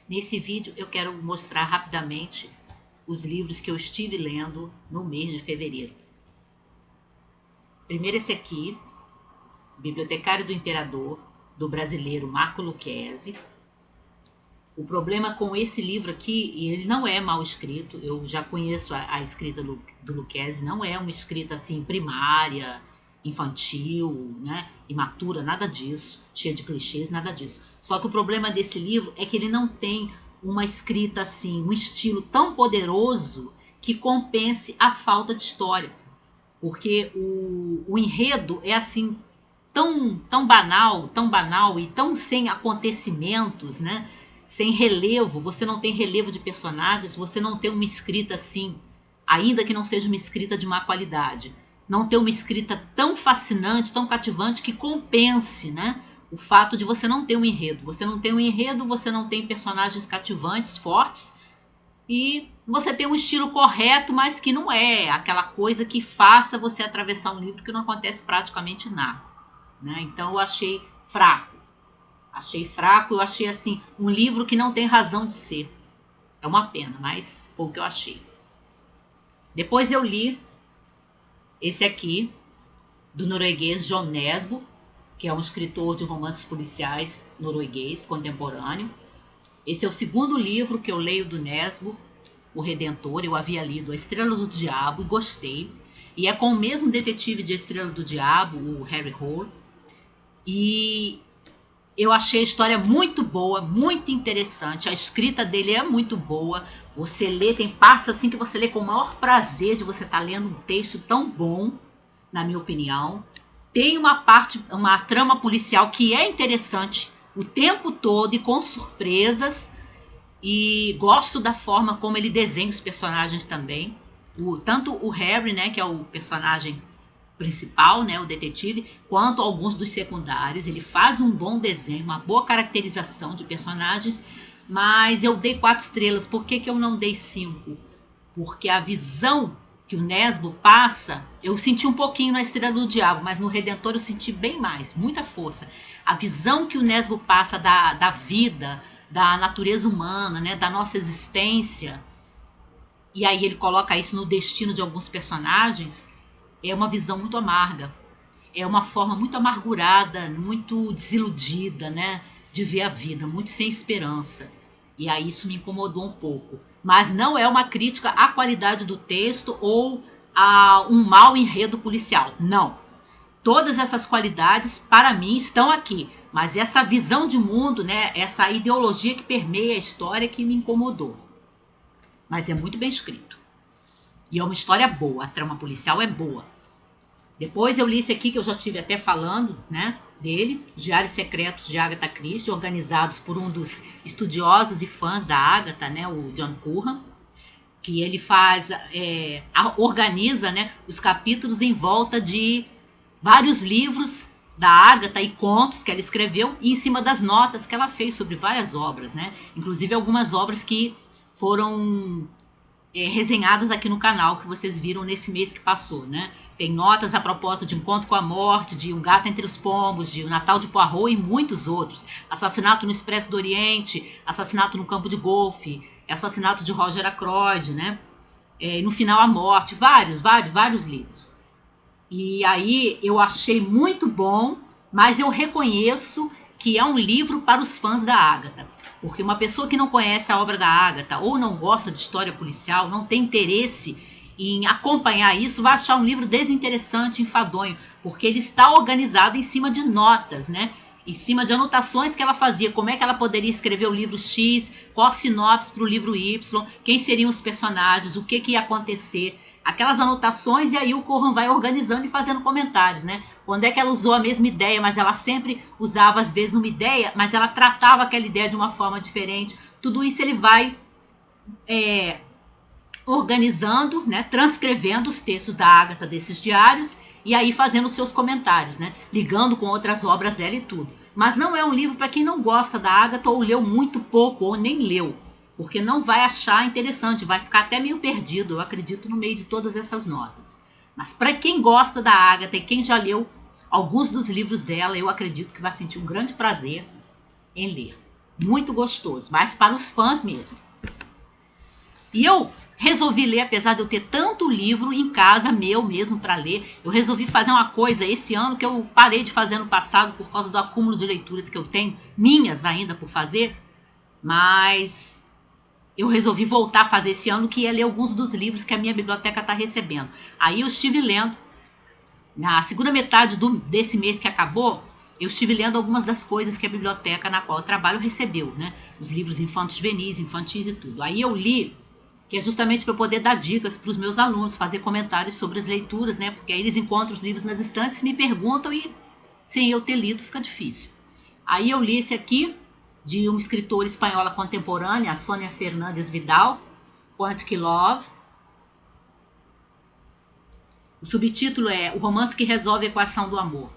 Nesse vídeo eu quero mostrar rapidamente os livros que eu estive lendo no mês de fevereiro. Primeiro esse aqui, Bibliotecário do Imperador, do brasileiro Marco Lucchesi. O problema com esse livro aqui, ele não é mal escrito, eu já conheço a escrita do Lucchesi, não é uma escrita assim primária, infantil, né, imatura, nada disso, cheia de clichês, nada disso. Só que o problema desse livro é que ele não tem uma escrita assim, um estilo tão poderoso que compense a falta de história. Porque o enredo é assim tão banal e tão sem acontecimentos, né? Sem relevo, você não tem relevo de personagens, você não tem uma escrita assim, ainda que não seja uma escrita de má qualidade, não ter uma escrita tão fascinante, tão cativante que compense, né? O fato de você não ter um enredo. Você não tem um enredo, você não tem personagens cativantes, fortes, e você tem um estilo correto, mas que não é aquela coisa que faça você atravessar um livro que não acontece praticamente nada, né? Então eu achei fraco. Eu achei assim, um livro que não tem razão de ser. É uma pena, mas foi o que eu achei. Depois eu li esse aqui, do norueguês John Nesbo, que é um escritor de romances policiais norueguês contemporâneo. Esse é o segundo livro que eu leio do Nesbo, O Redentor. Eu havia lido A Estrela do Diabo e gostei. E é com o mesmo detetive de A Estrela do Diabo, o Harry Hole. E eu achei a história muito boa, muito interessante. A escrita dele é muito boa. Você lê, tem partes assim que você lê com o maior prazer de você estar lendo um texto tão bom, na minha opinião. Tem uma trama policial que é interessante o tempo todo e com surpresas. E gosto da forma como ele desenha os personagens também. Tanto o Harry, né, que é o personagem principal, né, o detetive, quanto alguns dos secundários. Ele faz um bom desenho, uma boa caracterização de personagens, mas eu dei 4 estrelas. Por que eu não dei 5? Porque a visão que o Nesbo passa, eu senti um pouquinho na Estrela do Diabo, mas no Redentor eu senti bem mais, muita força. A visão que o Nesbo passa da vida, da natureza humana, né, da nossa existência, e aí ele coloca isso no destino de alguns personagens, é uma visão muito amarga. É uma forma muito amargurada, muito desiludida, né, de ver a vida, muito sem esperança. E aí isso me incomodou um pouco. Mas não é uma crítica à qualidade do texto ou a um mau enredo policial. Não. Todas essas qualidades, para mim, estão aqui. Mas essa visão de mundo, né, essa ideologia que permeia a história que me incomodou. Mas é muito bem escrito. E é uma história boa, a trama policial é boa. Depois eu li esse aqui que eu já tive até falando, né, dele, Diários Secretos de Agatha Christie, organizados por um dos estudiosos e fãs da Agatha, né, o John Curran, que ele organiza, né, os capítulos em volta de vários livros da Agatha e contos que ela escreveu e em cima das notas que ela fez sobre várias obras, né, inclusive algumas obras que foram resenhadas aqui no canal, que vocês viram nesse mês que passou, né? Tem notas a propósito de Encontro com a Morte, de Um Gato Entre os Pombos, de O Natal de Poirot e muitos outros. Assassinato no Expresso do Oriente, Assassinato no Campo de Golfe, Assassinato de Roger Ackroyd, né? No Final a Morte, vários livros. E aí eu achei muito bom, mas eu reconheço que é um livro para os fãs da Agatha. Porque uma pessoa que não conhece a obra da Agatha ou não gosta de história policial, não tem interesse em acompanhar isso, vai achar um livro desinteressante, enfadonho, porque ele está organizado em cima de notas, né? Em cima de anotações que ela fazia, como é que ela poderia escrever o livro X, qual a sinopse para o livro Y, quem seriam os personagens, o que ia acontecer, aquelas anotações, e aí o Curran vai organizando e fazendo comentários, né? Quando é que ela usou a mesma ideia, mas ela sempre usava às vezes uma ideia, mas ela tratava aquela ideia de uma forma diferente. Tudo isso ele vai organizando, né, transcrevendo os textos da Agatha desses diários e aí fazendo os seus comentários, né, ligando com outras obras dela e tudo. Mas não é um livro para quem não gosta da Agatha ou leu muito pouco ou nem leu, porque não vai achar interessante, vai ficar até meio perdido, eu acredito, no meio de todas essas notas. Mas para quem gosta da Agatha e quem já leu alguns dos livros dela, eu acredito que vai sentir um grande prazer em ler. muito gostoso, mas para os fãs mesmo. E eu resolvi ler, apesar de eu ter tanto livro em casa meu mesmo para ler, eu resolvi fazer uma coisa esse ano que eu parei de fazer no passado por causa do acúmulo de leituras que eu tenho, minhas ainda por fazer, mas eu resolvi voltar a fazer esse ano, que é ler alguns dos livros que a minha biblioteca está recebendo. Aí eu estive lendo, na segunda metade desse mês que acabou, eu estive lendo algumas das coisas que a biblioteca na qual eu trabalho recebeu, né? Os livros infantis e tudo. Aí eu li, que é justamente para eu poder dar dicas para os meus alunos, fazer comentários sobre as leituras, né? Porque aí eles encontram os livros nas estantes, me perguntam e sem eu ter lido fica difícil. Aí eu li esse aqui, de uma escritora espanhola contemporânea, a Sônia Fernandes Vidal, Quantic Love. O subtítulo é O Romance que Resolve a Equação do Amor.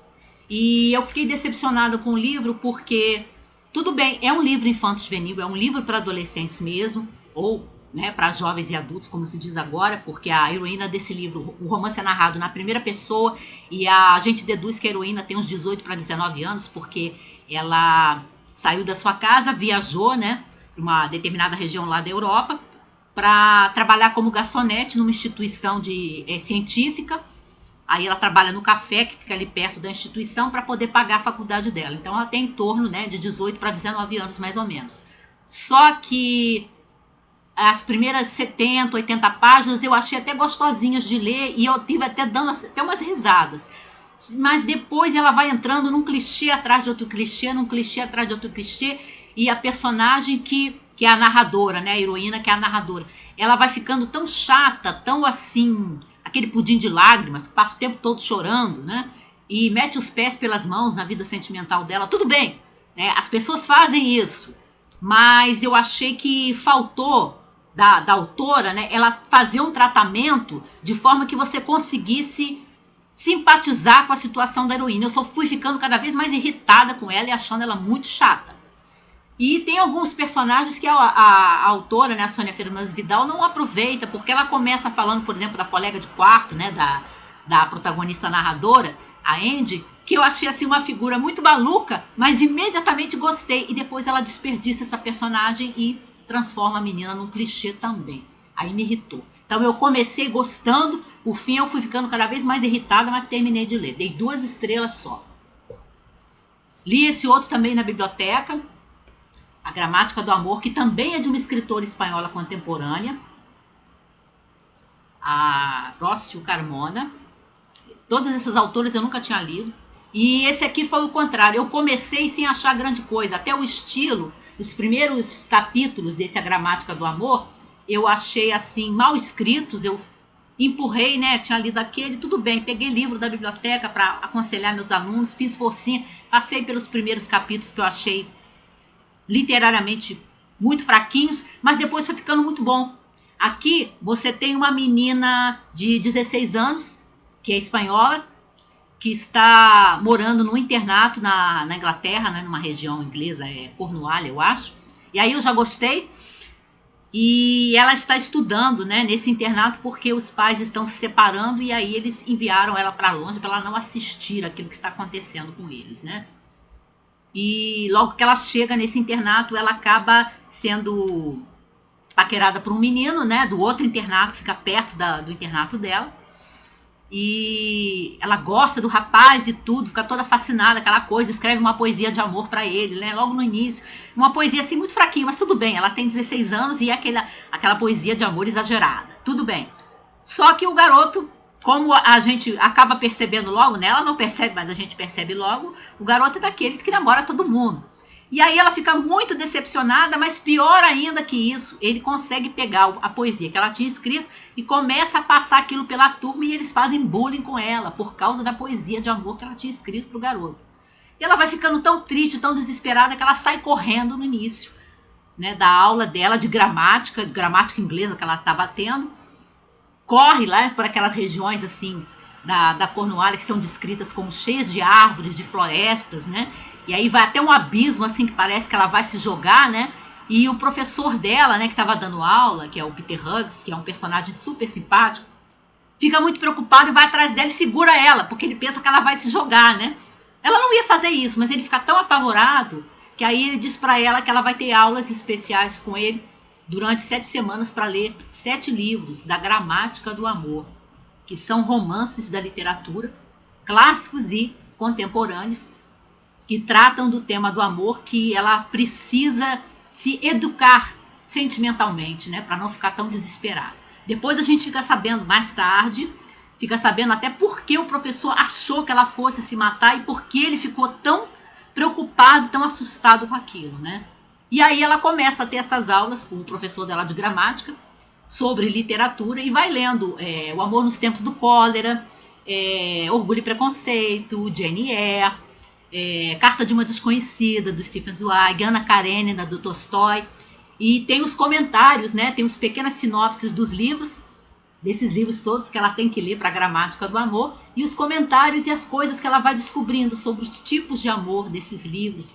E eu fiquei decepcionada com o livro porque, tudo bem, é um livro infanto-juvenil, é um livro para adolescentes mesmo, ou né, para jovens e adultos, como se diz agora, porque a heroína desse livro, o romance é narrado na primeira pessoa e a gente deduz que a heroína tem uns 18 para 19 anos, porque ela saiu da sua casa, viajou, né, para uma determinada região lá da Europa, para trabalhar como garçonete numa instituição científica. Aí ela trabalha no café, que fica ali perto da instituição, para poder pagar a faculdade dela. Então ela tem em torno, né, de 18 para 19 anos, mais ou menos. Só que as primeiras 70, 80 páginas eu achei até gostosinhas de ler e eu tive até dando até umas risadas. Mas depois ela vai entrando num clichê atrás de outro clichê, num clichê atrás de outro clichê, e a personagem que é a narradora, né, a heroína que é a narradora, ela vai ficando tão chata, tão assim, aquele pudim de lágrimas, que passa o tempo todo chorando, né, e mete os pés pelas mãos na vida sentimental dela. Tudo bem, né, as pessoas fazem isso, mas eu achei que faltou da autora, né, ela fazer um tratamento de forma que você conseguisse simpatizar com a situação da heroína. Eu só fui ficando cada vez mais irritada com ela e achando ela muito chata. E tem alguns personagens que a autora, né, a Sônia Fernandes Vidal, não aproveita, porque ela começa falando, por exemplo, da colega de quarto, né, da protagonista narradora, a Andy, que eu achei assim uma figura muito maluca, mas imediatamente gostei, e depois ela desperdiça essa personagem e transforma a menina num clichê também. Aí me irritou. Então eu comecei gostando, por fim eu fui ficando cada vez mais irritada, mas terminei de ler. Dei 2 estrelas só. Li esse outro também na biblioteca, A Gramática do Amor, que também é de uma escritora espanhola contemporânea, a Rócio Carmona. Todas essas autoras eu nunca tinha lido. E esse aqui foi o contrário. Eu comecei sem achar grande coisa. Até o estilo, os primeiros capítulos desse A Gramática do Amor, eu achei assim, mal escritos. Eu empurrei, né? Tinha lido aquele, tudo bem. Peguei livro da biblioteca para aconselhar meus alunos, fiz forcinha, passei pelos primeiros capítulos que eu achei literariamente muito fraquinhos, mas depois foi ficando muito bom. Aqui você tem uma menina de 16 anos, que é espanhola, que está morando num internato na Inglaterra, né, numa região inglesa, Cornualha, eu acho. E aí eu já gostei. E ela está estudando, né, nesse internato porque os pais estão se separando e aí eles enviaram ela para longe para ela não assistir aquilo que está acontecendo com eles, né? E logo que ela chega nesse internato, ela acaba sendo paquerada por um menino, né, do outro internato, que fica perto do internato dela. E ela gosta do rapaz e tudo, fica toda fascinada, aquela coisa, escreve uma poesia de amor para ele, né, logo no início. Uma poesia assim muito fraquinha, mas tudo bem, ela tem 16 anos e é aquela poesia de amor exagerada, tudo bem. Só que o garoto, como a gente acaba percebendo logo, né, ela não percebe, mas a gente percebe logo, o garoto é daqueles que namora todo mundo. E aí ela fica muito decepcionada, mas pior ainda que isso, ele consegue pegar a poesia que ela tinha escrito e começa a passar aquilo pela turma e eles fazem bullying com ela por causa da poesia de amor que ela tinha escrito pro garoto. E ela vai ficando tão triste, tão desesperada que ela sai correndo no início, né, da aula dela de gramática inglesa que ela estava tendo. Corre lá por aquelas regiões assim da Cornualha que são descritas como cheias de árvores, de florestas, né? E aí vai até um abismo assim que parece que ela vai se jogar, né? E o professor dela, né, que estava dando aula, que é o Peter Hughes, que é um personagem super simpático, fica muito preocupado e vai atrás dela e segura ela, porque ele pensa que ela vai se jogar, né? Ela não ia fazer isso, mas ele fica tão apavorado que aí ele diz para ela que ela vai ter aulas especiais com ele durante 7 semanas para ler 7 livros da gramática do amor, que são romances da literatura, clássicos e contemporâneos, que tratam do tema do amor, que ela precisa se educar sentimentalmente, né, para não ficar tão desesperada. Depois a gente fica sabendo mais tarde, fica sabendo até por que o professor achou que ela fosse se matar e por que ele ficou tão preocupado, tão assustado com aquilo, né? E aí ela começa a ter essas aulas com o professor dela de gramática sobre literatura e vai lendo O Amor nos Tempos do Cólera, Orgulho e Preconceito, Jane Eyre, Carta de uma Desconhecida, do Stephen Zweig, Ana Karenina, do Tolstói. E tem os comentários, né? Tem os pequenas sinopses dos livros, desses livros todos que ela tem que ler para a gramática do amor, e os comentários e as coisas que ela vai descobrindo sobre os tipos de amor desses livros,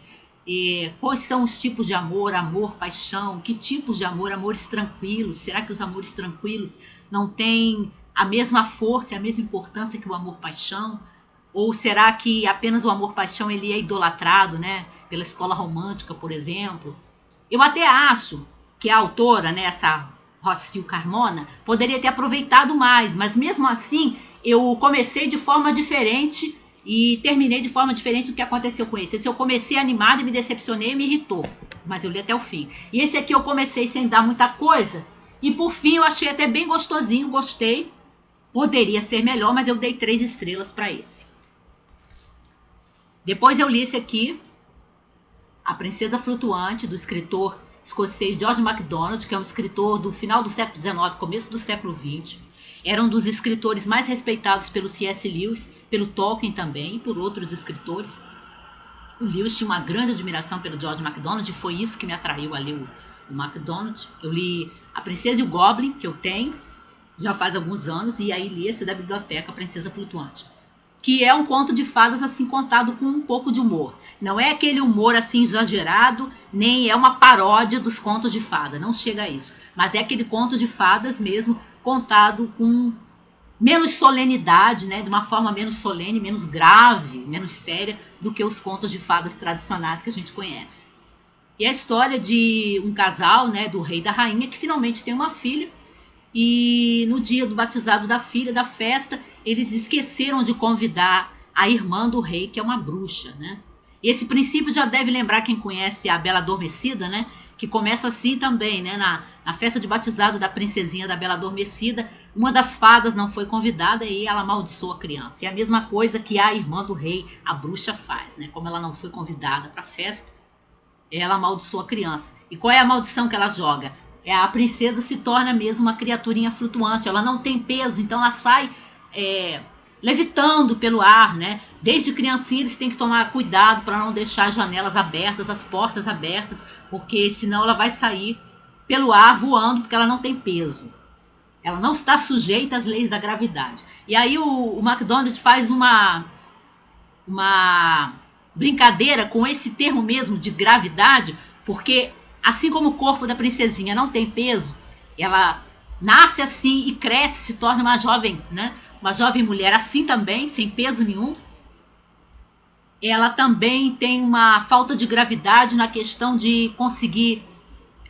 quais são os tipos de amor, amor, paixão, que tipos de amor, amores tranquilos, será que os amores tranquilos não têm a mesma força e a mesma importância que o amor-paixão? Ou será que apenas o amor-paixão ele é idolatrado, né, pela escola romântica, por exemplo? Eu até acho que a autora, né, essa Rocio Carmona, poderia ter aproveitado mais, mas mesmo assim eu comecei de forma diferente e terminei de forma diferente do que aconteceu com esse. Esse eu comecei animado e me decepcionei e me irritou, mas eu li até o fim. E esse aqui eu comecei sem dar muita coisa e por fim eu achei até bem gostosinho, gostei. Poderia ser melhor, mas eu dei 3 estrelas para esse. Depois eu li esse aqui, A Princesa Flutuante, do escritor escocês George MacDonald, que é um escritor do final do século XIX, começo do século XX. Era um dos escritores mais respeitados pelo C.S. Lewis, pelo Tolkien também, e por outros escritores. O Lewis tinha uma grande admiração pelo George MacDonald, e foi isso que me atraiu a ler o MacDonald. Eu li A Princesa e o Goblin, que eu tenho, já faz alguns anos, e aí li esse da biblioteca, A Princesa Flutuante, que é um conto de fadas assim contado com um pouco de humor. Não é aquele humor assim exagerado, nem é uma paródia dos contos de fada, não chega a isso. Mas é aquele conto de fadas mesmo, contado com menos solenidade, né, de uma forma menos solene, menos grave, menos séria do que os contos de fadas tradicionais que a gente conhece. E é a história de um casal, né, do rei e da rainha, que finalmente tem uma filha, e no dia do batizado da filha, da festa, eles esqueceram de convidar a irmã do rei, que é uma bruxa, né? Esse princípio já deve lembrar quem conhece a Bela Adormecida, né? Que começa assim também, né? Na festa de batizado da princesinha da Bela Adormecida, uma das fadas não foi convidada e ela amaldiçoa a criança. E a mesma coisa que a irmã do rei, a bruxa, faz, né? Como ela não foi convidada para a festa, ela amaldiçoa a criança. E qual é a maldição que ela joga? A princesa se torna mesmo uma criaturinha flutuante, ela não tem peso, então ela sai levitando pelo ar, né? Desde criancinha eles têm que tomar cuidado para não deixar as janelas abertas, as portas abertas, porque senão ela vai sair pelo ar voando, porque ela não tem peso. Ela não está sujeita às leis da gravidade. E aí o MacDonald faz uma brincadeira com esse termo mesmo de gravidade, porque assim como o corpo da princesinha não tem peso, ela nasce assim e cresce, se torna uma jovem, né? Uma jovem mulher assim também, sem peso nenhum. Ela também tem uma falta de gravidade na questão de conseguir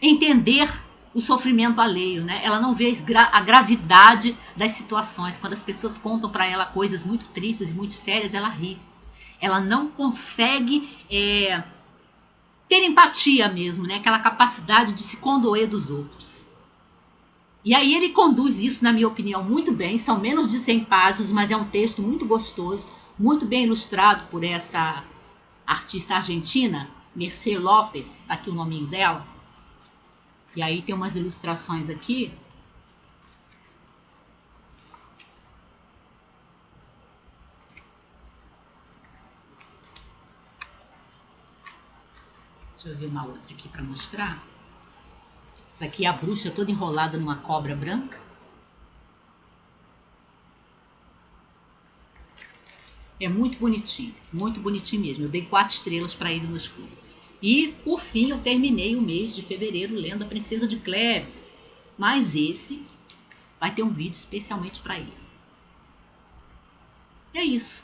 entender o sofrimento alheio, né? Ela não vê a gravidade das situações. Quando as pessoas contam para ela coisas muito tristes e muito sérias, ela ri. Ela não consegue ter empatia mesmo, né? Aquela capacidade de se condoer dos outros. E aí ele conduz isso, na minha opinião, muito bem. São menos de 100 páginas, mas é um texto muito gostoso, muito bem ilustrado por essa artista argentina, Mercê Lopes, tá aqui o nominho dela. E aí tem umas ilustrações aqui. Deixa eu ver uma outra aqui para mostrar. Isso aqui é a bruxa toda enrolada numa cobra branca. É muito bonitinho mesmo. Eu dei 4 estrelas para ele no escuro. E, por fim, eu terminei o mês de fevereiro lendo A Princesa de Cleves. Mas esse vai ter um vídeo especialmente para ele. É isso.